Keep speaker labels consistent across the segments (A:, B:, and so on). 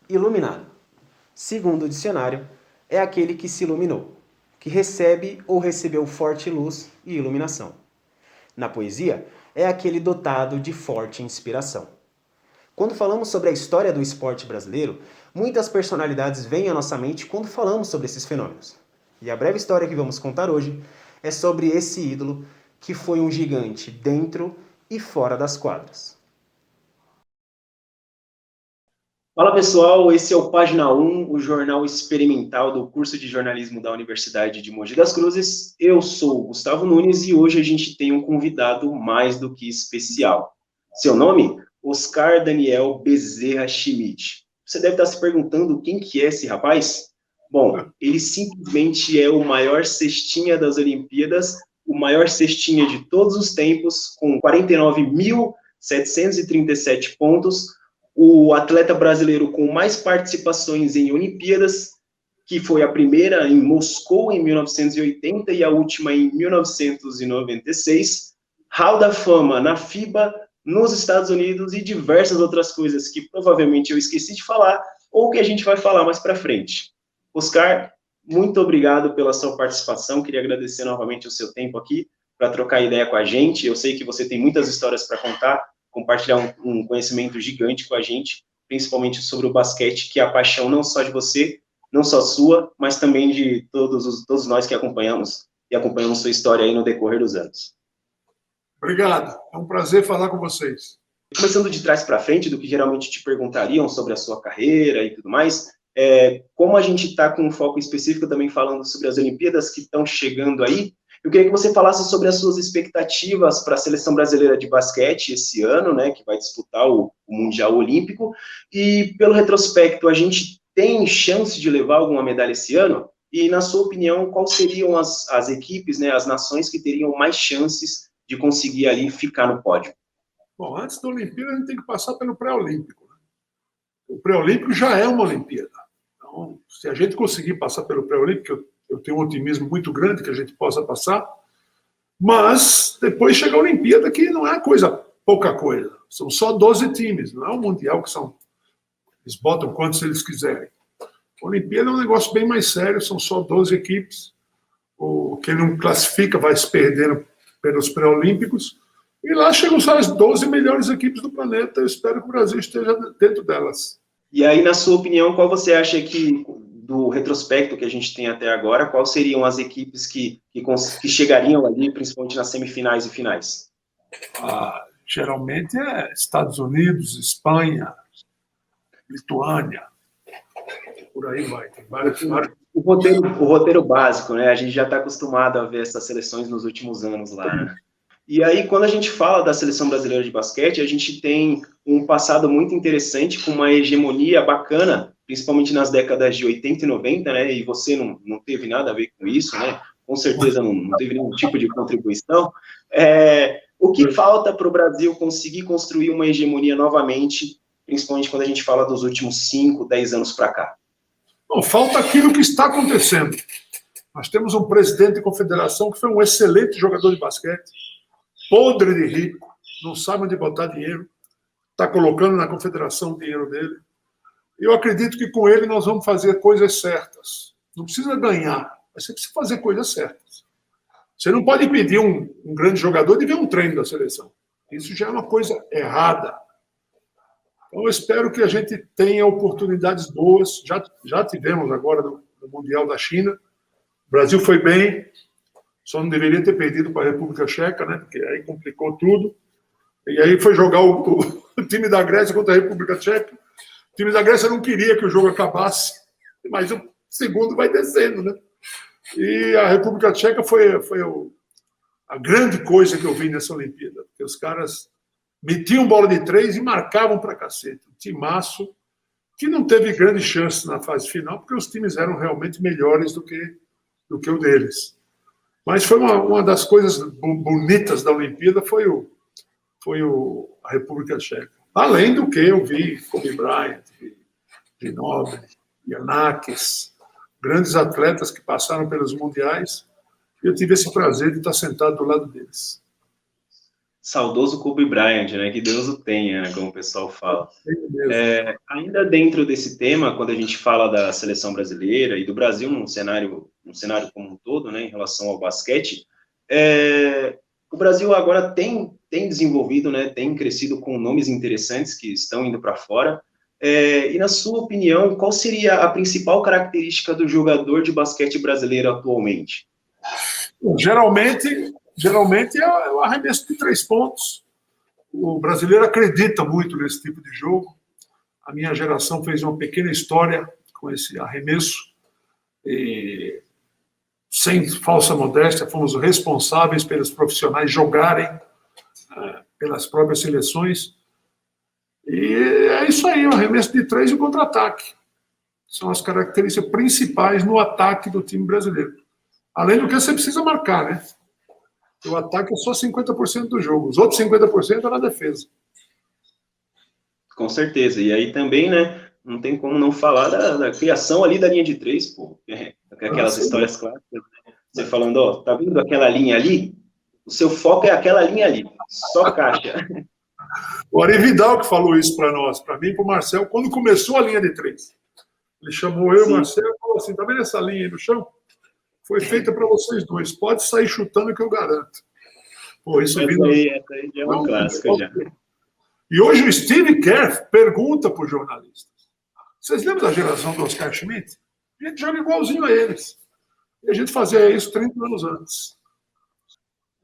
A: Iluminado. Segundo o dicionário, é aquele que se iluminou, que recebe ou recebeu forte luz e iluminação. Na poesia, é aquele dotado de forte inspiração. Quando falamos sobre a história do esporte brasileiro, muitas personalidades vêm à nossa mente quando falamos sobre esses fenômenos. E a breve história que vamos contar hoje é sobre esse ídolo que foi um gigante dentro e fora das quadras. Fala pessoal, esse é o Página 1, o jornal experimental do curso de jornalismo da Universidade de Mogi das Cruzes. Eu sou o Gustavo Nunes e hoje a gente tem um convidado mais do que especial. Seu nome? Oscar Daniel Bezerra Schmidt. Você deve estar se perguntando quem que é esse rapaz? Bom, ele simplesmente é o maior cestinha das Olimpíadas, o maior cestinha de todos os tempos, com 49.737 pontos, o atleta brasileiro com mais participações em Olimpíadas, que foi a primeira em Moscou em 1980 e a última em 1996, Hall da Fama na FIBA, nos Estados Unidos e diversas outras coisas que provavelmente eu esqueci de falar ou que a gente vai falar mais para frente. Oscar, muito obrigado pela sua participação, queria agradecer novamente o seu tempo aqui para trocar ideia com a gente. Eu sei que você tem muitas histórias para contar, compartilhar um conhecimento gigante com a gente, principalmente sobre o basquete, que é a paixão não só de você, não só sua, mas também de todos nós que acompanhamos sua história aí no decorrer dos anos.
B: Obrigado, é um prazer falar com vocês.
A: Começando de trás para frente, do que geralmente te perguntariam sobre a sua carreira e tudo mais, como a gente está com um foco específico também falando sobre as Olimpíadas que estão chegando aí, eu queria que você falasse sobre as suas expectativas para a seleção brasileira de basquete esse ano, né, que vai disputar o Mundial Olímpico, e pelo retrospecto, a gente tem chance de levar alguma medalha esse ano? E, na sua opinião, quais seriam as equipes, né, as nações que teriam mais chances de conseguir ali ficar no pódio?
B: Bom, antes da Olimpíada, a gente tem que passar pelo pré-olímpico. O pré-olímpico já é uma Olimpíada. Então, se a gente conseguir passar pelo pré-olímpico, eu tenho um otimismo muito grande que a gente possa passar, mas depois chega a Olimpíada, que não é pouca coisa. São só 12 times, não é um Mundial que são... Eles botam quantos eles quiserem. A Olimpíada é um negócio bem mais sério, são só 12 equipes. Quem não classifica vai se perdendo pelos pré-olímpicos, e lá chegam só as 12 melhores equipes do planeta. Eu espero que o Brasil esteja dentro delas.
A: E aí, na sua opinião, qual você acha que, do retrospecto que a gente tem até agora, quais seriam as equipes que chegariam ali, principalmente nas semifinais e finais?
B: Geralmente é Estados Unidos, Espanha, Lituânia, por aí vai. Tem vários.
A: O roteiro básico, né? A gente já está acostumado a ver essas seleções nos últimos anos lá, né? E aí, quando a gente fala da seleção brasileira de basquete, a gente tem um passado muito interessante, com uma hegemonia bacana, principalmente nas décadas de 80 e 90, né? E você não teve nada a ver com isso, né? Com certeza não teve nenhum tipo de contribuição. O que falta para o Brasil conseguir construir uma hegemonia novamente, principalmente quando a gente fala dos últimos 5, 10 anos para cá?
B: Bom, falta aquilo que está acontecendo. Nós temos um presidente de confederação que foi um excelente jogador de basquete, podre de rico, não sabe onde botar dinheiro, está colocando na confederação o dinheiro dele. Eu acredito que com ele nós vamos fazer coisas certas. Não precisa ganhar, mas você precisa fazer coisas certas. Você não pode pedir um grande jogador de ver um treino da seleção. Isso já é uma coisa errada. Então, eu espero que a gente tenha oportunidades boas. Já tivemos agora no Mundial da China. O Brasil foi bem, só não deveria ter perdido para a República Tcheca, né? Porque aí complicou tudo. E aí foi jogar o time da Grécia contra a República Tcheca. O time da Grécia não queria que o jogo acabasse, mas o segundo vai descendo, né? E a República Tcheca foi a grande coisa que eu vi nessa Olimpíada, porque os caras metiam bola de 3 e marcavam pra cacete. Um timaço que não teve grande chance na fase final, porque os times eram realmente melhores do que o deles. Mas foi uma das coisas bonitas da Olimpíada, foi a República Tcheca. Além do que eu vi Kobe Bryant, Ginóbili, Gianakis, grandes atletas que passaram pelos mundiais, e eu tive esse prazer de estar sentado do lado deles.
A: Saudoso Kobe Bryant, né? Que Deus o tenha, né, como o pessoal fala. Ainda dentro desse tema, quando a gente fala da seleção brasileira e do Brasil num cenário como um todo, né, em relação ao basquete, o Brasil agora tem desenvolvido, né, tem crescido com nomes interessantes que estão indo para fora. E na sua opinião, qual seria a principal característica do jogador de basquete brasileiro atualmente?
B: Geralmente é o arremesso de 3 pontos. O brasileiro acredita muito nesse tipo de jogo. A minha geração fez uma pequena história com esse arremesso. E, sem falsa modéstia, fomos responsáveis pelos profissionais jogarem pelas próprias seleções. E é isso aí, o arremesso de 3 e o contra-ataque. São as características principais no ataque do time brasileiro. Além do que você precisa marcar, né? O ataque é só 50% do jogo. Os outros 50% é na defesa.
A: Com certeza. E aí também, né? Não tem como não falar da criação ali da linha de 3, pô. Aquelas histórias clássicas, né? Você falando, ó, tá vendo aquela linha ali? O seu foco é aquela linha ali. Só caixa.
B: O Ari Vidal que falou isso para nós, para mim e para o Marcel, quando começou a linha de 3. Ele chamou eu e o Marcel e falou assim, tá vendo essa linha aí no chão? Foi feita para vocês dois. Pode sair chutando que eu garanto. Pô, isso
A: essa aí já é uma clássica já.
B: E hoje o Steve Kerr pergunta para os jornalistas. Vocês lembram da geração do Oscar Schmidt? A gente joga igualzinho a eles. E a gente fazia isso 30 anos antes.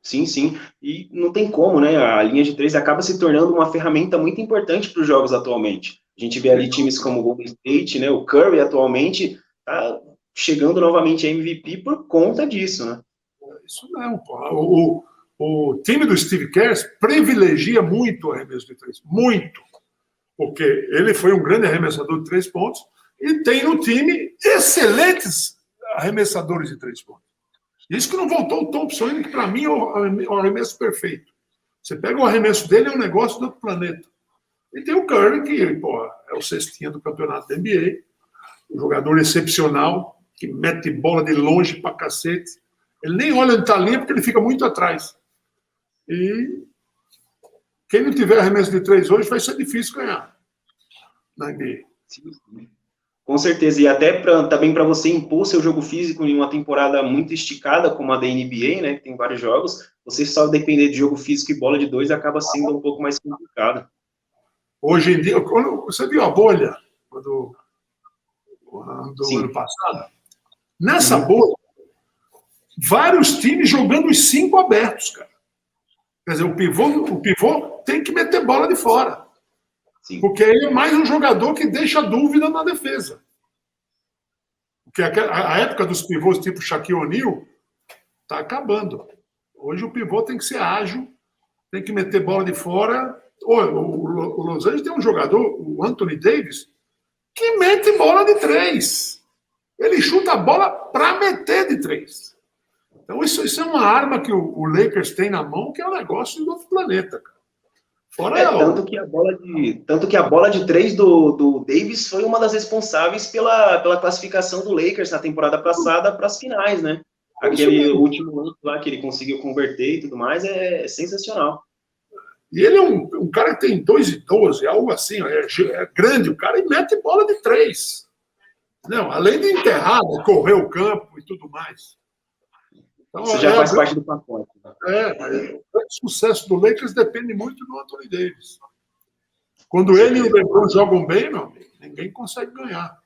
A: Sim, sim. E não tem como, né? A linha de 3 acaba se tornando uma ferramenta muito importante para os jogos atualmente. A gente vê ali times como o Golden State, né? O Curry atualmente está chegando novamente a MVP por conta disso, né?
B: Isso não, pô. O time do Steve Kerr privilegia muito o arremesso de 3. Muito. Porque ele foi um grande arremessador de 3 pontos e tem no time excelentes arremessadores de 3 pontos. Isso que não voltou o Thompson, que para mim é o arremesso perfeito. Você pega o arremesso dele, é um negócio do outro planeta. E tem o Curry, que pô, é o cestinha do campeonato da NBA, um jogador excepcional, que mete bola de longe pra cacete. Ele nem olha onde tá a linha, porque ele fica muito atrás. E quem não tiver arremesso de 3 hoje, vai ser difícil ganhar na NBA.
A: Sim, sim. Com certeza, e até também para você impor seu jogo físico em uma temporada muito esticada, como a da NBA, né, que tem vários jogos, você só depender de jogo físico e bola de 2 acaba sendo um pouco mais complicado.
B: Hoje em dia, você viu a bolha do ano passado? Nessa bolha, vários times jogando os 5 abertos, cara. Quer dizer, o pivô tem que meter bola de fora. Sim. Porque ele é mais um jogador que deixa dúvida na defesa. Porque a época dos pivôs tipo Shaquille O'Neal está acabando. Hoje o pivô tem que ser ágil, tem que meter bola de fora. O Los Angeles tem um jogador, o Anthony Davis, que mete bola de 3. Ele chuta a bola para meter de 3. Então isso é uma arma que o Lakers tem na mão, que é um negócio de outro planeta, cara.
A: Tanto que a bola de 3 do Davis foi uma das responsáveis pela classificação do Lakers na temporada passada para as finais, né? Aquele último ano lá que ele conseguiu converter e tudo mais é sensacional.
B: E ele é um cara que tem 2,12, algo assim, é grande o cara, e mete bola de 3. Não, além de enterrar, correr o campo e tudo mais. Então,
A: isso já faz parte do pacote. Né?
B: O sucesso do Lakers depende muito do Anthony Davis. Quando ele e o LeBron jogam bem, meu amigo, ninguém consegue ganhar.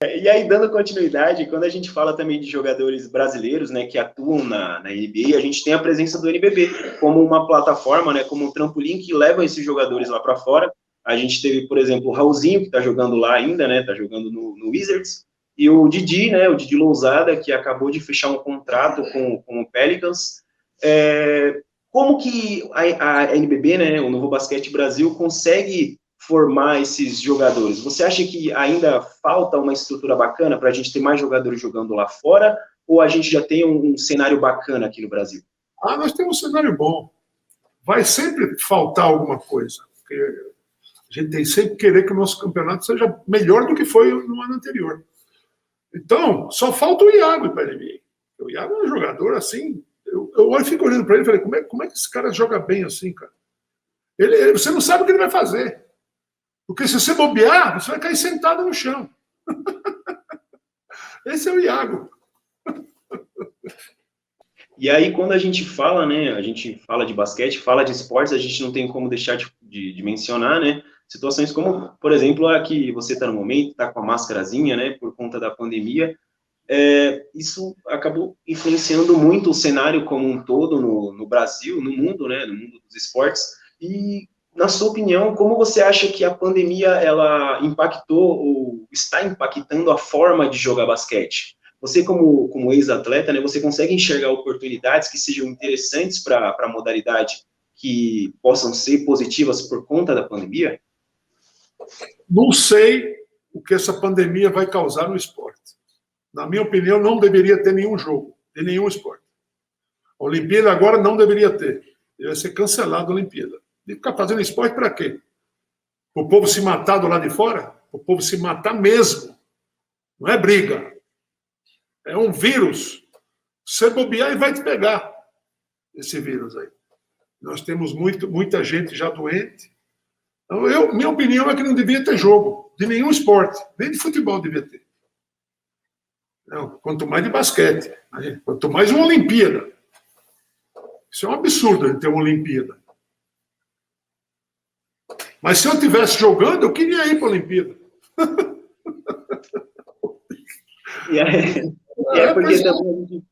A: E aí, dando continuidade, quando a gente fala também de jogadores brasileiros, né, que atuam na NBA, a gente tem a presença do NBB como uma plataforma, né, como um trampolim que leva esses jogadores lá para fora. A gente teve, por exemplo, o Raulzinho, que está jogando lá ainda, né, está jogando no Wizards, e o Didi, né, o Didi Lousada, que acabou de fechar um contrato com o Pelicans. Como que a NBB, né, o Novo Basquete Brasil, consegue formar esses jogadores? Você acha que ainda falta uma estrutura bacana para a gente ter mais jogadores jogando lá fora, ou a gente já tem um cenário bacana aqui no Brasil?
B: Nós temos um cenário bom. Vai sempre faltar alguma coisa, porque a gente tem sempre que querer que o nosso campeonato seja melhor do que foi no ano anterior. Então, só falta o Iago para a NBA. O Iago é um jogador assim, eu fico olhando para ele e falei, como é que esse cara joga bem assim, cara? Você não sabe o que ele vai fazer. Porque se você bobear, você vai cair sentado no chão. Esse é o Iago.
A: E aí, quando a gente fala, né, a gente fala de basquete, fala de esportes, a gente não tem como deixar de mencionar, né, situações como, por exemplo, a que você está no momento, está com a máscarazinha, né, por conta da pandemia. Isso acabou influenciando muito o cenário como um todo no Brasil, no mundo, né, no mundo dos esportes. E, na sua opinião, como você acha que a pandemia ela impactou ou está impactando a forma de jogar basquete? Você, como ex-atleta, né, você consegue enxergar oportunidades que sejam interessantes para a modalidade que possam ser positivas por conta da pandemia?
B: Não sei o que essa pandemia vai causar no esporte. Na minha opinião, não deveria ter nenhum jogo, de nenhum esporte. A Olimpíada agora não deveria ter. Deveria ser cancelada a Olimpíada. E ficar fazendo esporte para quê? O povo se matar do lado de fora? O povo se matar mesmo. Não é briga. É um vírus. Você bobear e vai te pegar esse vírus aí. Nós temos muita gente já doente. Então, minha opinião é que não devia ter jogo de nenhum esporte, nem de futebol devia ter. Não, quanto mais de basquete, quanto mais uma Olimpíada. Isso é um absurdo de ter uma Olimpíada. Mas se eu estivesse jogando, eu queria ir para a Olimpíada.
A: Porque também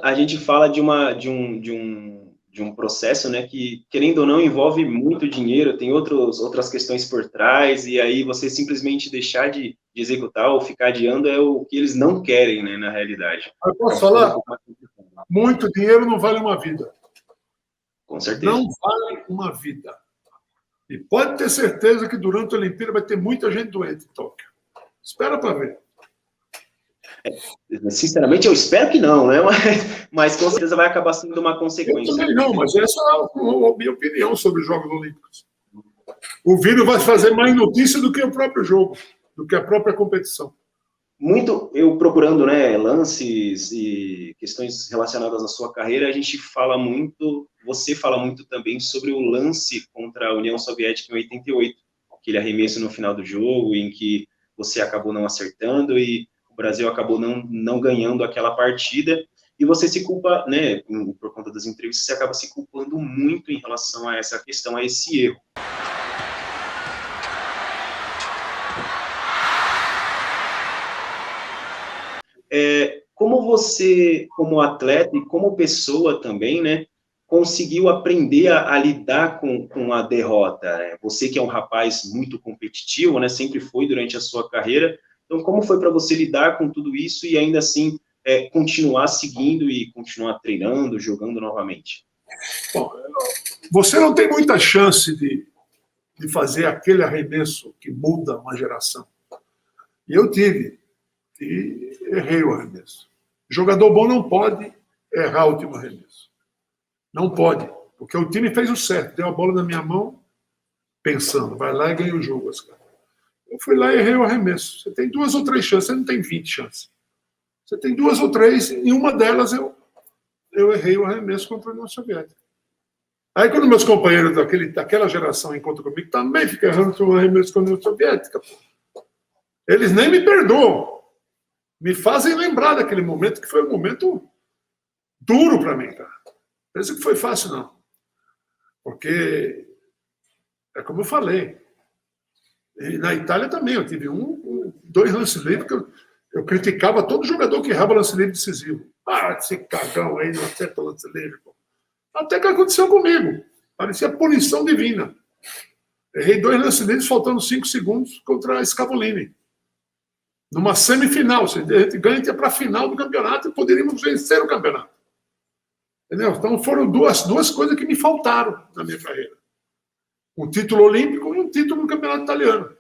A: a gente fala de um processo, né, que, querendo ou não, envolve muito dinheiro, tem outras questões por trás, e aí você simplesmente deixar de executar ou ficar adiando é o que eles não querem, né, na realidade.
B: Eu posso falar? Muito dinheiro não vale uma vida.
A: Com certeza.
B: Não vale uma vida. E pode ter certeza que durante a Olimpíada vai ter muita gente doente em Tóquio. Espera para ver.
A: Sinceramente, eu espero que não, né? Mas com certeza vai acabar sendo uma consequência.
B: Eu também não, mas essa é a minha opinião sobre os Jogos Olímpicos. O vírus vai fazer mais notícia do que o próprio jogo, do que a própria competição.
A: Muito, eu procurando, né, lances e questões relacionadas à sua carreira, a gente fala muito, você fala muito também sobre o lance contra a União Soviética em 88, aquele arremesso no final do jogo, em que você acabou não acertando e o Brasil acabou não ganhando aquela partida, e você se culpa, né, por conta das entrevistas, você acaba se culpando muito em relação a essa questão, a esse erro. Como você, como atleta e como pessoa também, né, conseguiu aprender a lidar com a derrota? Né? Você que é um rapaz muito competitivo, né, sempre foi durante a sua carreira, então como foi para você lidar com tudo isso e ainda assim continuar seguindo e continuar treinando, jogando novamente?
B: Bom, você não tem muita chance de fazer aquele arremesso que muda uma geração. E eu tive. E errei o arremesso. Jogador bom não pode errar o último arremesso. Não pode. Porque o time fez o certo. Deu a bola na minha mão, pensando, vai lá e ganha o jogo. Eu fui lá e errei o arremesso. Você tem 2 ou 3 chances, você não tem 20 chances. Você tem 2 ou 3, e uma delas eu errei o arremesso contra a União Soviética. Aí quando meus companheiros daquela geração encontram comigo, também ficam errando o arremesso contra a União Soviética. Eles nem me perdoam. Me fazem lembrar daquele momento, que foi um momento duro para mim, cara. Pensa que foi fácil, não. Porque, é como eu falei, e na Itália também, eu tive 2 lances livres que eu criticava todo jogador que errava lance livre decisivo. Ah, esse cagão aí não acerta lance livre. Pô. Até que aconteceu comigo. Parecia punição divina. Errei 2 lances livres faltando 5 segundos contra a Scavolini. Numa semifinal, se a gente ganha, ia para a final do campeonato e poderíamos vencer o campeonato. Entendeu? Então foram duas coisas que me faltaram na minha carreira. Um título olímpico e um título no campeonato italiano.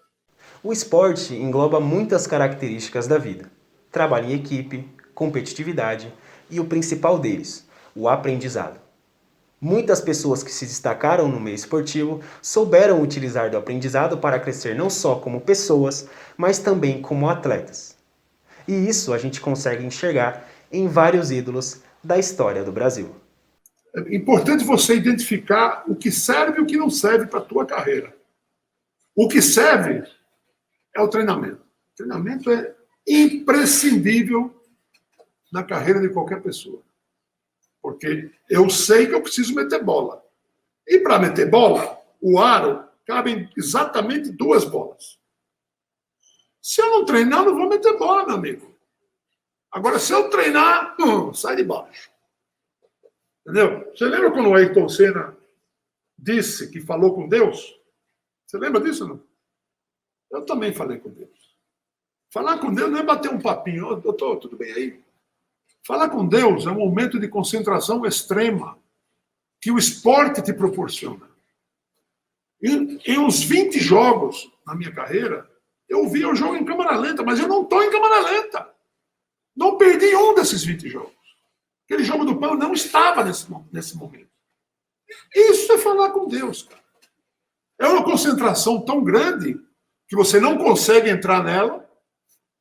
C: O esporte engloba muitas características da vida. Trabalho em equipe, competitividade e o principal deles, o aprendizado. Muitas pessoas que se destacaram no meio esportivo souberam utilizar do aprendizado para crescer não só como pessoas, mas também como atletas. E isso a gente consegue enxergar em vários ídolos da história do Brasil.
B: É importante você identificar o que serve e o que não serve para a tua carreira. O que serve é o treinamento. O treinamento é imprescindível na carreira de qualquer pessoa. Porque eu sei que eu preciso meter bola. E para meter bola, o aro cabem exatamente 2 bolas. Se eu não treinar, não vou meter bola, meu amigo. Agora, se eu treinar, sai de baixo. Entendeu? Você lembra quando o Ayrton Senna disse que falou com Deus? Você lembra disso, não? Eu também falei com Deus. Falar com Deus não é bater um papinho. Oh, doutor, tudo bem aí? Falar com Deus é um momento de concentração extrema que o esporte te proporciona. Em uns 20 jogos na minha carreira, eu via o jogo em câmera lenta, mas eu não estou em câmera lenta. Não perdi um desses 20 jogos. Aquele jogo do pão não estava nesse momento. Isso é falar com Deus, cara. É uma concentração tão grande que você não consegue entrar nela,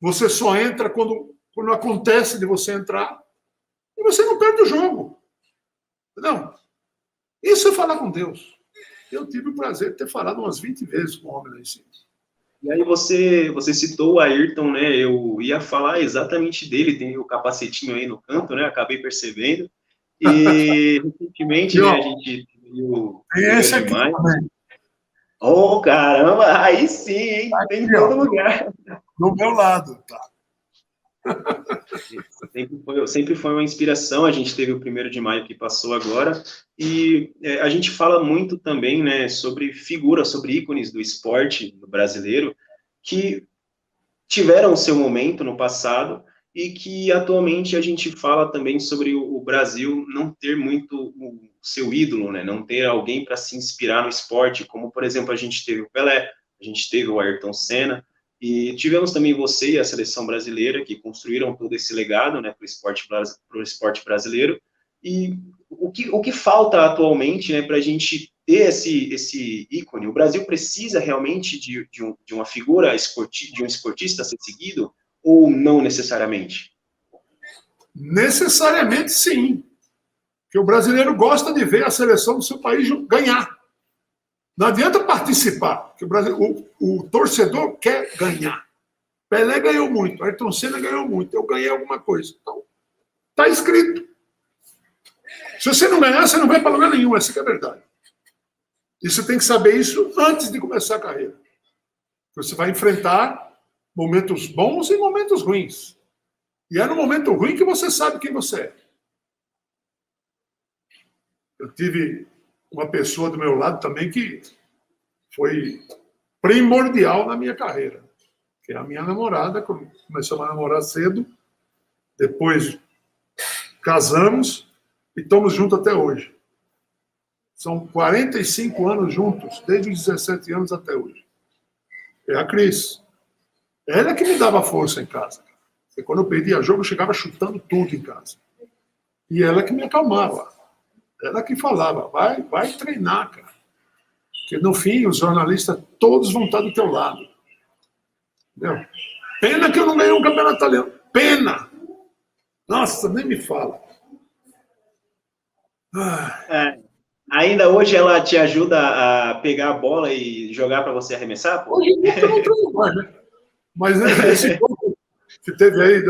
B: você só entra quando acontece de você entrar, e você não perde o jogo. Não. Isso é falar com Deus. Eu tive o prazer de ter falado umas 20 vezes com o homem lá em cima.
A: E aí você citou o Ayrton, né? Eu ia falar exatamente dele, tem o capacetinho aí no canto, né? Acabei percebendo. E recentemente, né, a gente viu
B: esse aqui também.
A: Oh, caramba, aí sim, hein? Tem em todo lugar.
B: Do meu lado, tá?
A: Sempre foi uma inspiração. A gente teve o 1º de maio que passou agora, e a gente fala muito também, né, sobre figuras, sobre ícones do esporte brasileiro, que tiveram o seu momento no passado, e que atualmente a gente fala também sobre o Brasil não ter muito o seu ídolo, né, não ter alguém para se inspirar no esporte, como, por exemplo, a gente teve o Pelé, a gente teve o Ayrton Senna, e tivemos também você e a seleção brasileira, que construíram todo esse legado, né, para o esporte brasileiro. E o que falta atualmente, né, para a gente ter esse ícone? O Brasil precisa realmente de uma figura de um esportista a ser seguido, ou não necessariamente?
B: Necessariamente sim. Porque o brasileiro gosta de ver a seleção do seu país ganhar. Não adianta participar, porque o torcedor quer ganhar. Pelé ganhou muito, Ayrton Senna ganhou muito, eu ganhei alguma coisa. Então, está escrito. Se você não ganhar, você não vai para lugar nenhum, essa que é a verdade. E você tem que saber isso antes de começar a carreira. Você vai enfrentar momentos bons e momentos ruins. E é no momento ruim que você sabe quem você é. Eu tive uma pessoa do meu lado também que foi primordial na minha carreira, que é a minha namorada. Começamos a namorar cedo, depois casamos e estamos juntos até hoje. São 45 anos juntos, desde os 17 anos até hoje. É a Cris. Ela que me dava força em casa. E quando eu perdia jogo, eu chegava chutando tudo em casa. E ela que me acalmava. Ela que falava, vai treinar, cara. Porque no fim, os jornalistas todos vão estar do teu lado. Entendeu? Pena que eu não ganhei um campeonato italiano. Pena! Nossa, nem me fala.
A: Ainda hoje ela te ajuda a pegar a bola e jogar para você arremessar? Pô?
B: Hoje eu não treino mais, né? Mas esse pouco que teve aí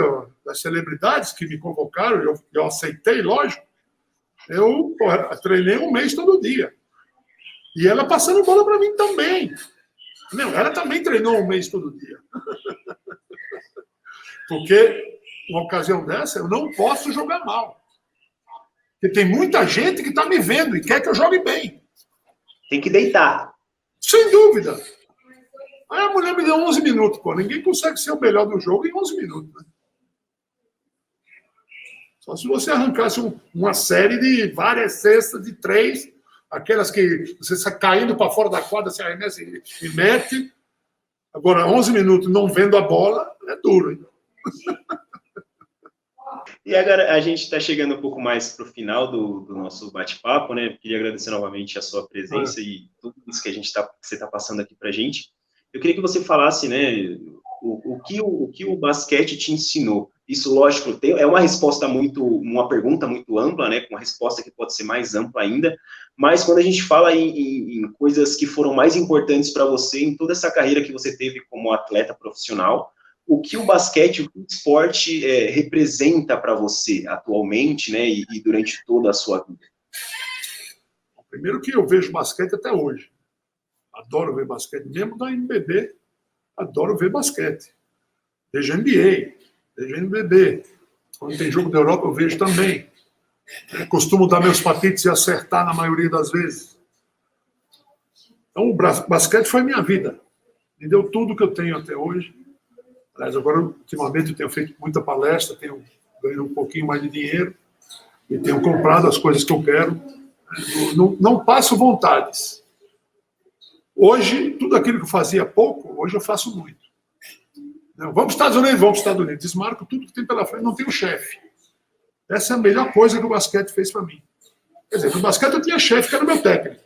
B: das celebridades que me convocaram, eu aceitei, lógico. Eu treinei um mês todo dia. E ela passando bola para mim também. Não, ela também treinou um mês todo dia. Porque, uma ocasião dessa, eu não posso jogar mal. Porque tem muita gente que está me vendo e quer que eu jogue bem.
A: Tem que deitar.
B: Sem dúvida. Aí a mulher me deu 11 minutos, pô. Ninguém consegue ser o melhor do jogo em 11 minutos, né? Só se você arrancasse uma série de várias cestas de 3, aquelas que você está caindo para fora da quadra, você arremessa e mete. Agora, 11 minutos não vendo a bola, é duro, hein?
A: E agora a gente está chegando um pouco mais para o final do nosso bate-papo, né? Queria agradecer novamente a sua presença e tudo isso que você está passando aqui para a gente. Eu queria que você falasse, né, o que o basquete te ensinou. Isso, lógico, é uma pergunta muito ampla, né, com uma resposta que pode ser mais ampla ainda, mas quando a gente fala em coisas que foram mais importantes para você em toda essa carreira que você teve como atleta profissional, o que o basquete, o que o esporte representa para você atualmente, né, e durante toda a sua vida?
B: Primeiro que eu vejo basquete até hoje. Adoro ver basquete. Mesmo da NBB, adoro ver basquete. Vejo NBA, vejo NBB. Quando tem jogo da Europa, eu vejo também. Costumo dar meus palpites e acertar na maioria das vezes. Então, o basquete foi minha vida. Me deu tudo que eu tenho até hoje. Aliás, agora, ultimamente, eu tenho feito muita palestra, tenho ganho um pouquinho mais de dinheiro e tenho comprado as coisas que eu quero. Não passo vontades. Hoje, tudo aquilo que eu fazia pouco, hoje eu faço muito. Vamos para os Estados Unidos, vamos para os Estados Unidos. Desmarco tudo que tem pela frente, não tenho chefe. Essa é a melhor coisa que o basquete fez para mim. Quer dizer, no basquete eu tinha chefe, que era meu técnico.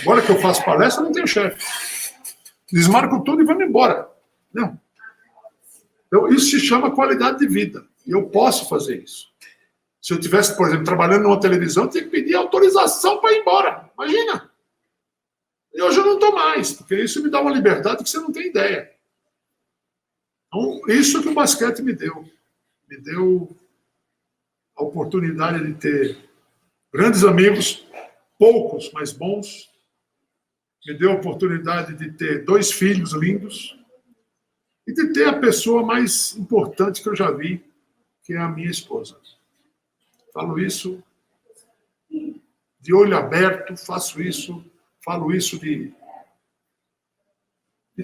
B: Agora que eu faço palestra, eu não tenho chefe. Desmarco tudo e vamos embora. Não. Então, isso se chama qualidade de vida. E eu posso fazer isso. Se eu tivesse, por exemplo, trabalhando numa televisão, eu tinha que pedir autorização para ir embora. Imagina! E hoje eu não estou mais, porque isso me dá uma liberdade que você não tem ideia. Então, isso que o basquete me deu. Me deu a oportunidade de ter grandes amigos, poucos, mas bons. Me deu a oportunidade de ter 2 filhos lindos e de ter a pessoa mais importante que eu já vi, que é a minha esposa. Falo isso de olho aberto, faço isso, falo isso de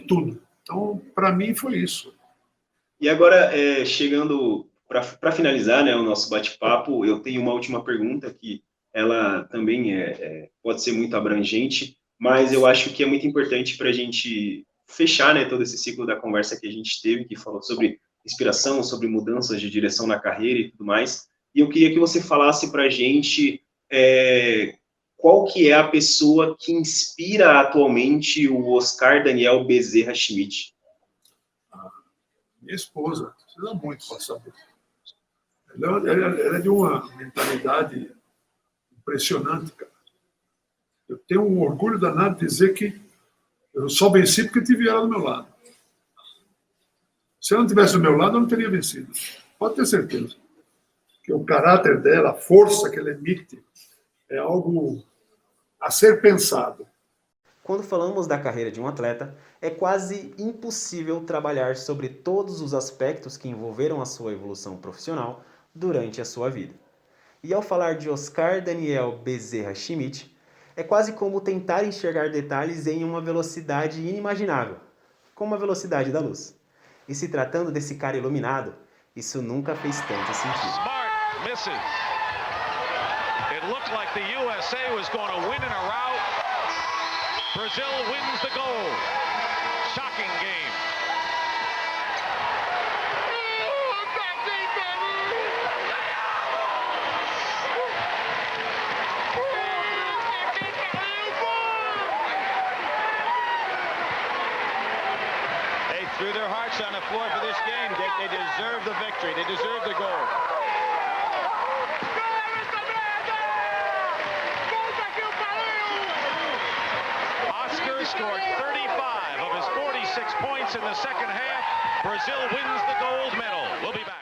B: tudo. Então, para mim, foi isso.
A: E agora, chegando para finalizar, né, o nosso bate-papo, eu tenho uma última pergunta que ela também pode ser muito abrangente, mas eu acho que é muito importante para a gente fechar, né, todo esse ciclo da conversa que a gente teve, que falou sobre inspiração, sobre mudanças de direção na carreira e tudo mais. E eu queria que você falasse para a gente qual que é a pessoa que inspira atualmente o Oscar Daniel Bezerra Schmidt.
B: Minha esposa, precisa muito passar por isso. Ela é de uma mentalidade impressionante, cara. Eu tenho um orgulho danado de dizer que eu só venci porque tive ela do meu lado. Se ela não tivesse do meu lado, eu não teria vencido. Pode ter certeza. Que o caráter dela, a força que ela emite, é algo a ser pensado.
C: Quando falamos da carreira de um atleta, é quase impossível trabalhar sobre todos os aspectos que envolveram a sua evolução profissional durante a sua vida. E ao falar de Oscar Daniel Bezerra Schmidt, é quase como tentar enxergar detalhes em uma velocidade inimaginável, como a velocidade da luz. E se tratando desse cara iluminado, isso nunca fez tanto sentido.
D: Smart misses. It looked like the USA was going to win in a rout. Brazil wins the gold. Shocking game. They threw their hearts on the floor for this game, Dick. They deserve the victory. They deserve the goal. Oscar scored 35 of his 46 points in the second half. Brazil wins the gold medal. We'll be back.